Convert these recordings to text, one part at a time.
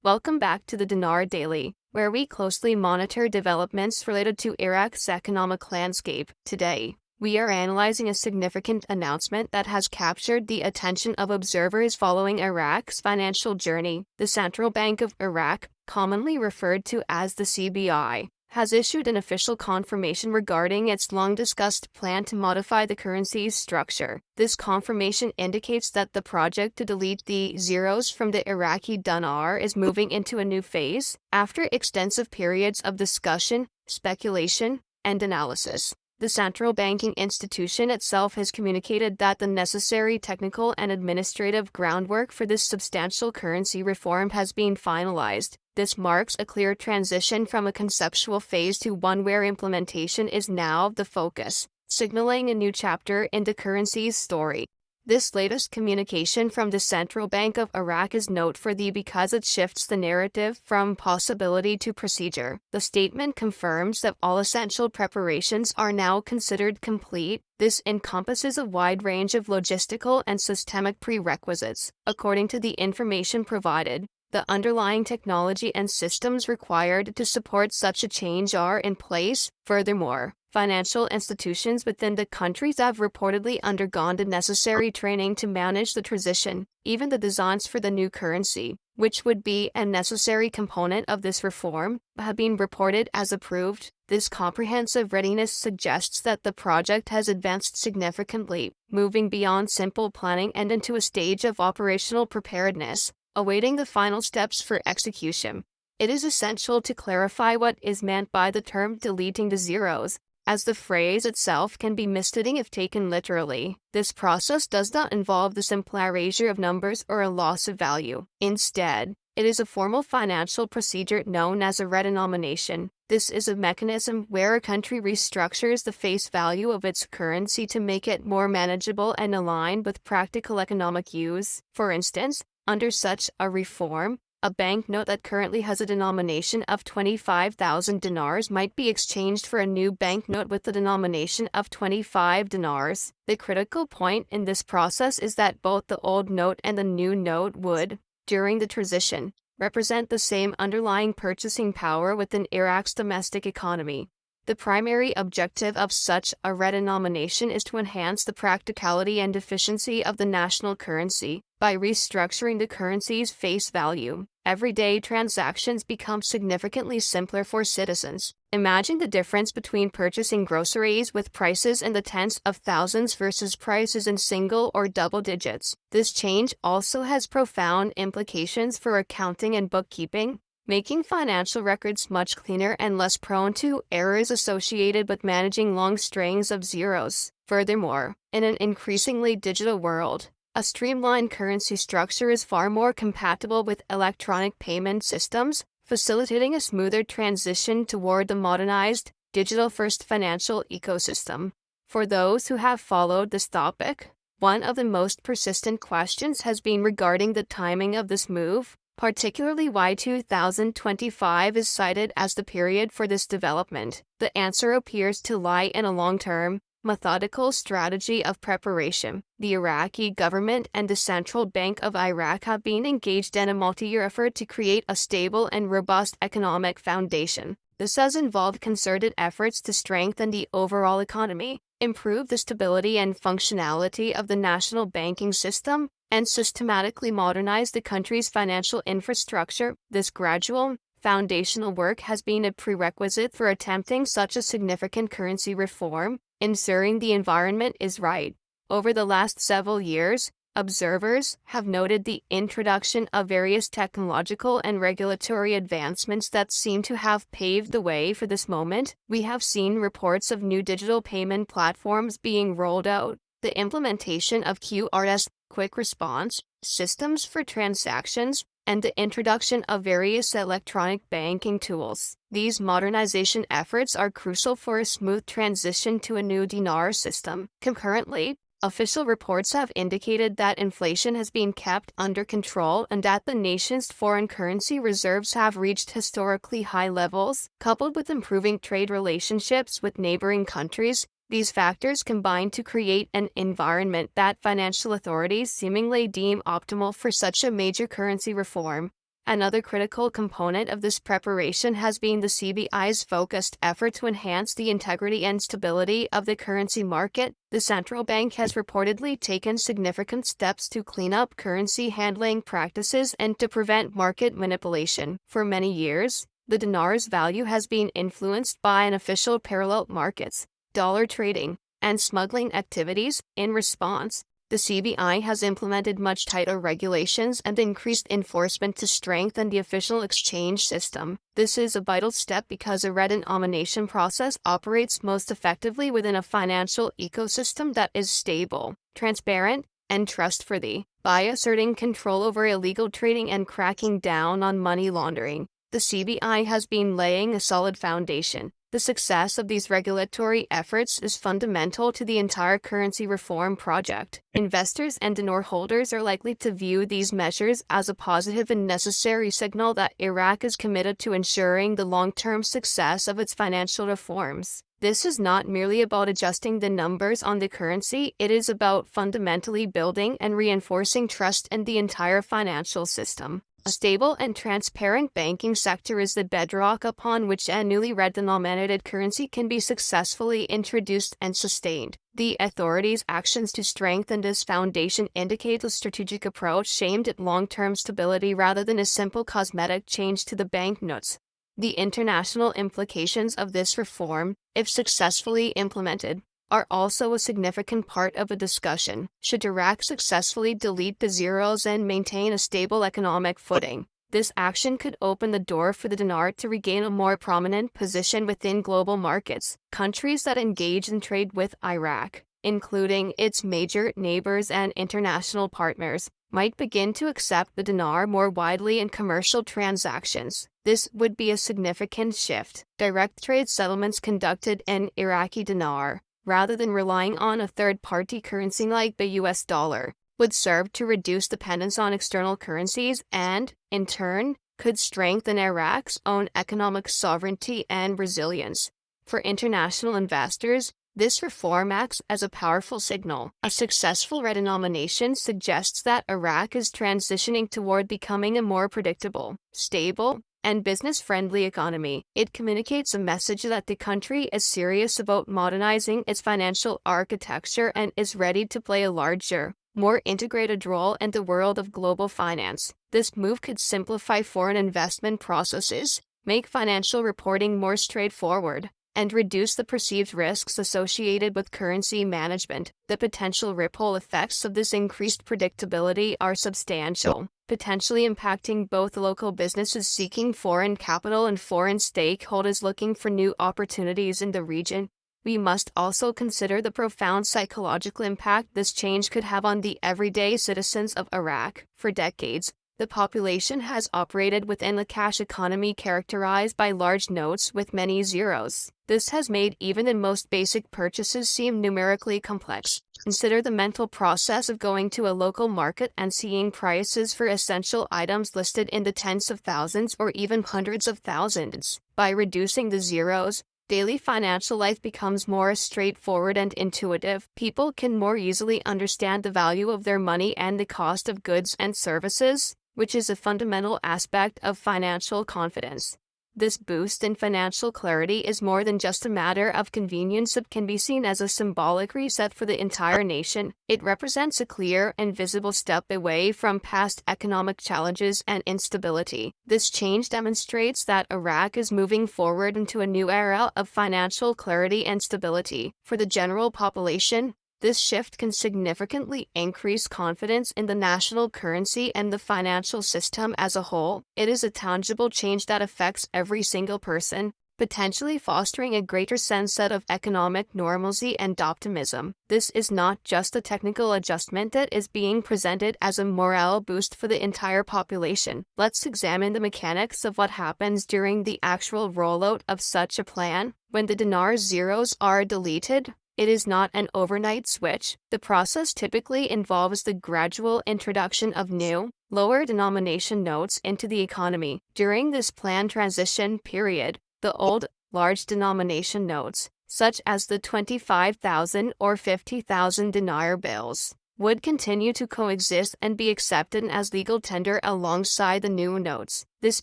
Welcome back to the Dinar Daily, where we closely monitor developments related to Iraq's economic landscape. Today, we are analyzing a significant announcement that has captured the attention of observers following Iraq's financial journey. The Central Bank of Iraq, commonly referred to as the CBI, has issued an official confirmation regarding its long-discussed plan to modify the currency's structure. This confirmation indicates that the project to delete the zeros from the Iraqi dinar is moving into a new phase, after extensive periods of discussion, speculation, and analysis. The central banking institution itself has communicated that the necessary technical and administrative groundwork for this substantial currency reform has been finalized. This marks a clear transition from a conceptual phase to one where implementation is now the focus, signaling a new chapter in the currency's story. This latest communication from the Central Bank of Iraq is noteworthy because it shifts the narrative from possibility to procedure. The statement confirms that all essential preparations are now considered complete. This encompasses a wide range of logistical and systemic prerequisites. According to the information provided, the underlying technology and systems required to support such a change are in place. Furthermore, financial institutions within the countries have reportedly undergone the necessary training to manage the transition. Even the designs for the new currency, which would be a necessary component of this reform, have been reported as approved. This comprehensive readiness suggests that the project has advanced significantly, moving beyond simple planning and into a stage of operational preparedness, awaiting the final steps for execution. It is essential to clarify what is meant by the term deleting the zeros, as the phrase itself can be misleading if taken literally. This process does not involve the simple erasure of numbers or a loss of value. Instead, it is a formal financial procedure known as a redenomination. This is a mechanism where a country restructures the face value of its currency to make it more manageable and aligned with practical economic use. For instance, under such a reform, a banknote that currently has a denomination of 25,000 dinars might be exchanged for a new banknote with the denomination of 25 dinars. The critical point in this process is that both the old note and the new note would, during the transition, represent the same underlying purchasing power within Iraq's domestic economy. The primary objective of such a redenomination is to enhance the practicality and efficiency of the national currency. By restructuring the currency's face value, everyday transactions become significantly simpler for citizens. Imagine the difference between purchasing groceries with prices in the tens of thousands versus prices in single or double digits. This change also has profound implications for accounting and bookkeeping, making financial records much cleaner and less prone to errors associated with managing long strings of zeros. Furthermore, in an increasingly digital world, a streamlined currency structure is far more compatible with electronic payment systems, facilitating a smoother transition toward the modernized, digital-first financial ecosystem. For those who have followed this topic, one of the most persistent questions has been regarding the timing of this move, particularly why 2025 is cited as the period for this development. The answer appears to lie in a long-term, methodical strategy of preparation. The Iraqi government and the Central Bank of Iraq have been engaged in a multi-year effort to create a stable and robust economic foundation. This has involved concerted efforts to strengthen the overall economy, improve the stability and functionality of the national banking system, and systematically modernize the country's financial infrastructure. This gradual, foundational work has been a prerequisite for attempting such a significant currency reform, ensuring the environment is right. Over the last several years, observers have noted the introduction of various technological and regulatory advancements that seem to have paved the way for this moment. We have seen reports of new digital payment platforms being rolled out, the implementation of QRS, quick response, systems for transactions, and the introduction of various electronic banking tools. These modernization efforts are crucial for a smooth transition to a new dinar system. Concurrently, official reports have indicated that inflation has been kept under control and that the nation's foreign currency reserves have reached historically high levels. Coupled with improving trade relationships with neighboring countries, these factors combine to create an environment that financial authorities seemingly deem optimal for such a major currency reform. Another critical component of this preparation has been the CBI's focused effort to enhance the integrity and stability of the currency market. The central bank has reportedly taken significant steps to clean up currency handling practices and to prevent market manipulation. For many years, the dinar's value has been influenced by unofficial parallel markets, dollar trading, and smuggling activities. In response, the CBI has implemented much tighter regulations and increased enforcement to strengthen the official exchange system. This is a vital step because a redenomination process operates most effectively within a financial ecosystem that is stable, transparent, and trustworthy. By asserting control over illegal trading and cracking down on money laundering, the CBI has been laying a solid foundation. The success of these regulatory efforts is fundamental to the entire currency reform project. Investors and dinar holders are likely to view these measures as a positive and necessary signal that Iraq is committed to ensuring the long-term success of its financial reforms. This is not merely about adjusting the numbers on the currency, it is about fundamentally building and reinforcing trust in the entire financial system. A stable and transparent banking sector is the bedrock upon which a newly redenominated currency can be successfully introduced and sustained. The authorities' actions to strengthen this foundation indicate a strategic approach aimed at long-term stability rather than a simple cosmetic change to the banknotes. The international implications of this reform, if successfully implemented, are also a significant part of the discussion. Should Iraq successfully delete the zeros and maintain a stable economic footing, this action could open the door for the dinar to regain a more prominent position within global markets. Countries that engage in trade with Iraq, including its major neighbors and international partners, might begin to accept the dinar more widely in commercial transactions. This would be a significant shift. Direct trade settlements conducted in Iraqi dinar, rather than relying on a third-party currency like the US dollar, would serve to reduce dependence on external currencies and, in turn, could strengthen Iraq's own economic sovereignty and resilience. For international investors, this reform acts as a powerful signal. A successful redenomination suggests that Iraq is transitioning toward becoming a more predictable, stable, and business-friendly economy. It communicates a message that the country is serious about modernizing its financial architecture and is ready to play a larger, more integrated role in the world of global finance. This move could simplify foreign investment processes, make financial reporting more straightforward, and reduce the perceived risks associated with currency management. The potential ripple effects of this increased predictability are substantial, potentially impacting both local businesses seeking foreign capital and foreign stakeholders looking for new opportunities in the region. We must also consider the profound psychological impact this change could have on the everyday citizens of Iraq. For decades, the population has operated within a cash economy characterized by large notes with many zeros. This has made even the most basic purchases seem numerically complex. Consider the mental process of going to a local market and seeing prices for essential items listed in the tens of thousands or even hundreds of thousands. By reducing the zeros, daily financial life becomes more straightforward and intuitive. People can more easily understand the value of their money and the cost of goods and services, which is a fundamental aspect of financial confidence. This boost in financial clarity is more than just a matter of convenience. It can be seen as a symbolic reset for the entire nation. It represents a clear and visible step away from past economic challenges and instability. This change demonstrates that Iraq is moving forward into a new era of financial clarity and stability. For the general population, this shift can significantly increase confidence in the national currency and the financial system as a whole. It is a tangible change that affects every single person, potentially fostering a greater sense of economic normalcy and optimism. This is not just a technical adjustment, it is being presented as a morale boost for the entire population. Let's examine the mechanics of what happens during the actual rollout of such a plan. When the dinar zeros are deleted, it is not an overnight switch. The process typically involves the gradual introduction of new, lower denomination notes into the economy. During this planned transition period, the old, large denomination notes, such as the 25,000 or 50,000 dinar bills, would continue to coexist and be accepted as legal tender alongside the new notes. This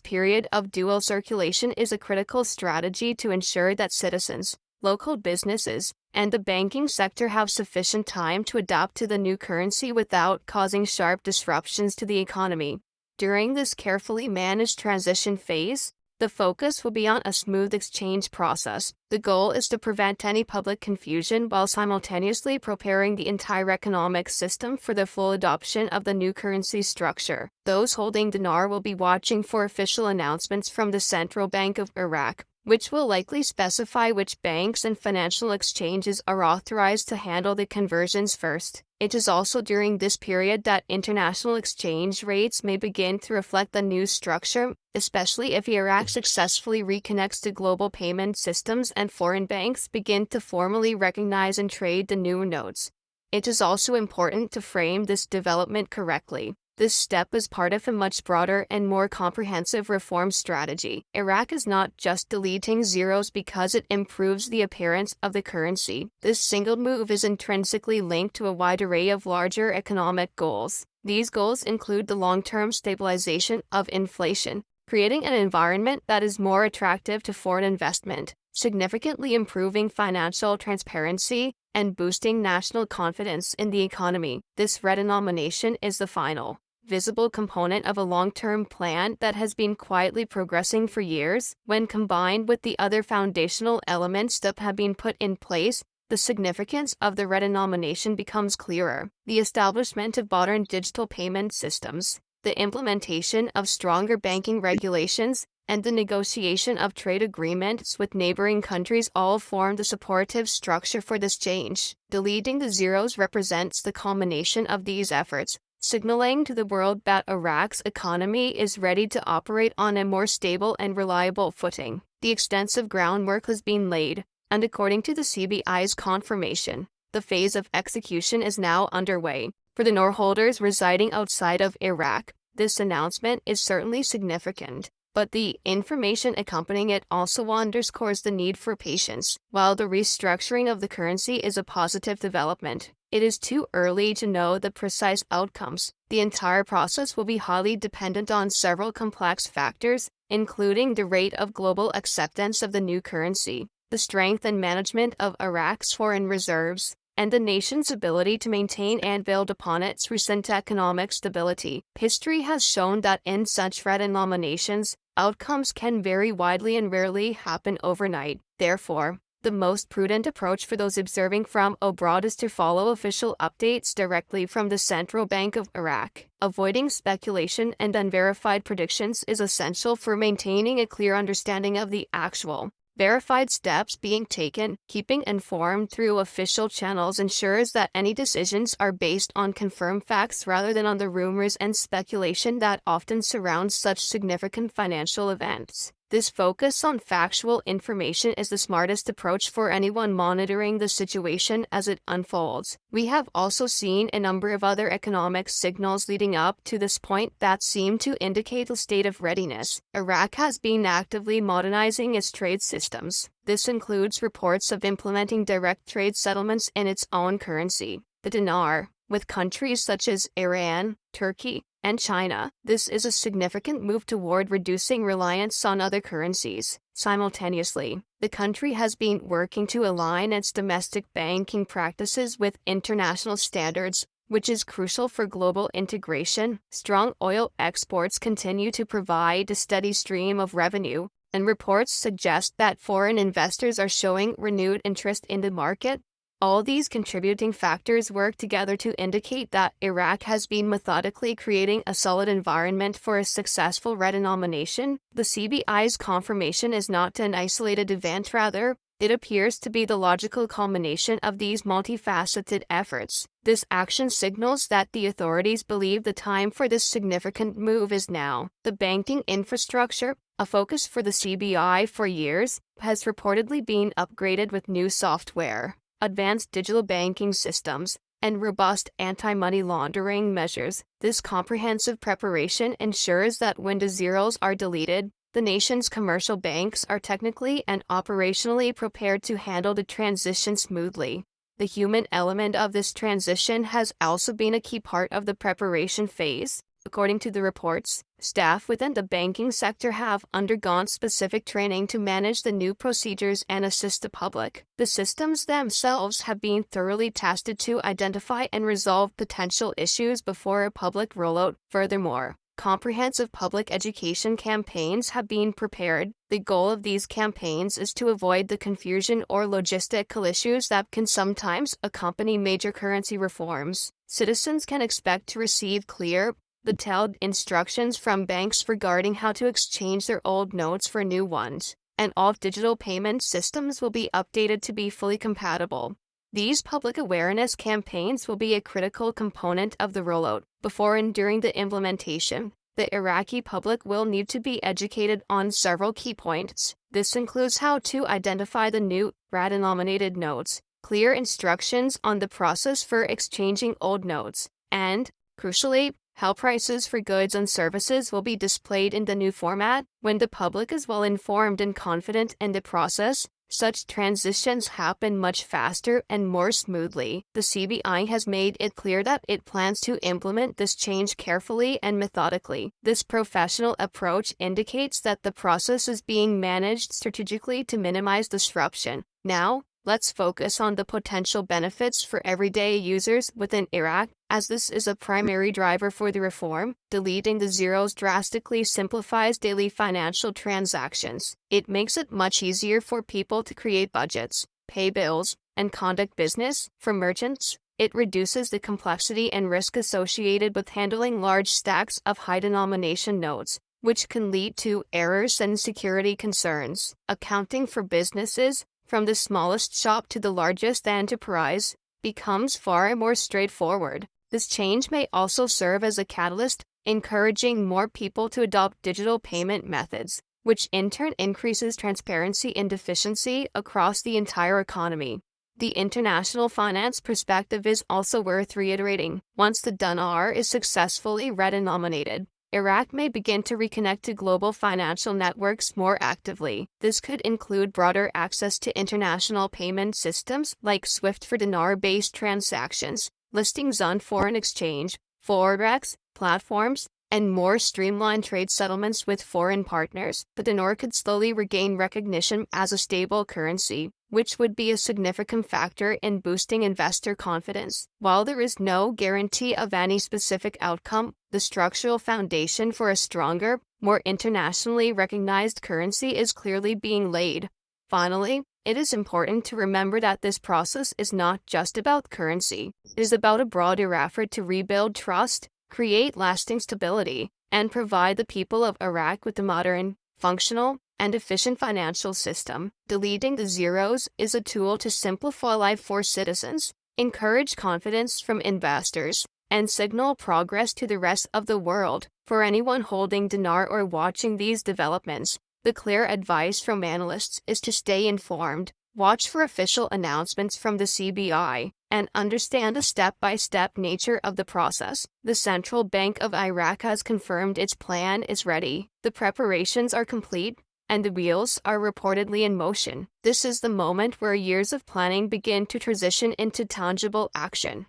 period of dual circulation is a critical strategy to ensure that citizens, local businesses, and the banking sector have sufficient time to adapt to the new currency without causing sharp disruptions to the economy. During this carefully managed transition phase, the focus will be on a smooth exchange process. The goal is to prevent any public confusion while simultaneously preparing the entire economic system for the full adoption of the new currency structure. Those holding dinar will be watching for official announcements from the Central Bank of Iraq, which will likely specify which banks and financial exchanges are authorized to handle the conversions first. It is also during this period that international exchange rates may begin to reflect the new structure, especially if Iraq successfully reconnects to global payment systems and foreign banks begin to formally recognize and trade the new notes. It is also important to frame this development correctly. This step is part of a much broader and more comprehensive reform strategy. Iraq is not just deleting zeros because it improves the appearance of the currency. This single move is intrinsically linked to a wide array of larger economic goals. These goals include the long-term stabilization of inflation, creating an environment that is more attractive to foreign investment, significantly improving financial transparency, and boosting national confidence in the economy. This redenomination is the final, visible component of a long-term plan that has been quietly progressing for years. When combined with the other foundational elements that have been put in place, the significance of the redenomination becomes clearer. The establishment of modern digital payment systems, the implementation of stronger banking regulations, and the negotiation of trade agreements with neighboring countries all form the supportive structure for this change. Deleting the zeros represents the culmination of these efforts, signaling to the world that Iraq's economy is ready to operate on a more stable and reliable footing. The extensive groundwork has been laid, and according to the CBI's confirmation, the phase of execution is now underway. For the dinar holders residing outside of Iraq, this announcement is certainly significant, but the information accompanying it also underscores the need for patience. While the restructuring of the currency is a positive development, it is too early to know the precise outcomes. The entire process will be highly dependent on several complex factors, including the rate of global acceptance of the new currency, the strength and management of Iraq's foreign reserves, and the nation's ability to maintain and build upon its recent economic stability. History has shown that in such redenominations, outcomes can vary widely and rarely happen overnight. Therefore, the most prudent approach for those observing from abroad is to follow official updates directly from the Central Bank of Iraq. Avoiding speculation and unverified predictions is essential for maintaining a clear understanding of the actual, verified steps being taken. Keeping informed through official channels ensures that any decisions are based on confirmed facts rather than on the rumors and speculation that often surrounds such significant financial events. This focus on factual information is the smartest approach for anyone monitoring the situation as it unfolds. We have also seen a number of other economic signals leading up to this point that seem to indicate a state of readiness. Iraq has been actively modernizing its trade systems. This includes reports of implementing direct trade settlements in its own currency, the dinar, with countries such as Iran, Turkey, and China. This is a significant move toward reducing reliance on other currencies. Simultaneously, the country has been working to align its domestic banking practices with international standards, which is crucial for global integration. Strong oil exports continue to provide a steady stream of revenue, and reports suggest that foreign investors are showing renewed interest in the market. All these contributing factors work together to indicate that Iraq has been methodically creating a solid environment for a successful redenomination. The CBI's confirmation is not an isolated event, rather, it appears to be the logical culmination of these multifaceted efforts. This action signals that the authorities believe the time for this significant move is now. The banking infrastructure, a focus for the CBI for years, has reportedly been upgraded with new software, advanced digital banking systems, and robust anti-money laundering measures. This comprehensive preparation ensures that when the zeros are deleted, the nation's commercial banks are technically and operationally prepared to handle the transition smoothly. The human element of this transition has also been a key part of the preparation phase. According to the reports, staff within the banking sector have undergone specific training to manage the new procedures and assist the public. The systems themselves have been thoroughly tested to identify and resolve potential issues before a public rollout. Furthermore, comprehensive public education campaigns have been prepared. The goal of these campaigns is to avoid the confusion or logistical issues that can sometimes accompany major currency reforms. Citizens can expect to receive clear, detailed instructions from banks regarding how to exchange their old notes for new ones, and all digital payment systems will be updated to be fully compatible. These public awareness campaigns will be a critical component of the rollout. Before and during the implementation, the Iraqi public will need to be educated on several key points. This includes how to identify the new rad-denominated notes, clear instructions on the process for exchanging old notes, and, crucially, how prices for goods and services will be displayed in the new format. When the public is well informed and confident in the process, such transitions happen much faster and more smoothly. The CBI has made it clear that it plans to implement this change carefully and methodically. This professional approach indicates that the process is being managed strategically to minimize disruption. Now, let's focus on the potential benefits for everyday users within Iraq, as this is a primary driver for the reform. Deleting the zeros drastically simplifies daily financial transactions. It makes it much easier for people to create budgets, pay bills, and conduct business. For merchants, it reduces the complexity and risk associated with handling large stacks of high-denomination notes, which can lead to errors and security concerns. Accounting for businesses, from the smallest shop to the largest enterprise, becomes far more straightforward. This change may also serve as a catalyst, encouraging more people to adopt digital payment methods, which in turn increases transparency and efficiency across the entire economy. The international finance perspective is also worth reiterating. Once the dinar is successfully redenominated, Iraq may begin to reconnect to global financial networks more actively. This could include broader access to international payment systems like SWIFT for dinar-based transactions, listings on foreign exchange, forex platforms, and more streamlined trade settlements with foreign partners. The dinar could slowly regain recognition as a stable currency, which would be a significant factor in boosting investor confidence. While there is no guarantee of any specific outcome, the structural foundation for a stronger, more internationally recognized currency is clearly being laid. Finally, it is important to remember that this process is not just about currency. It is about a broader effort to rebuild trust, create lasting stability, and provide the people of Iraq with a modern, functional, and efficient financial system. Deleting the zeros is a tool to simplify life for citizens, encourage confidence from investors, and signal progress to the rest of the world. For anyone holding dinar or watching these developments, the clear advice from analysts is to stay informed, watch for official announcements from the CBI, and understand the step-by-step nature of the process. The Central Bank of Iraq has confirmed its plan is ready. The preparations are complete, and the wheels are reportedly in motion. This is the moment where years of planning begin to transition into tangible action.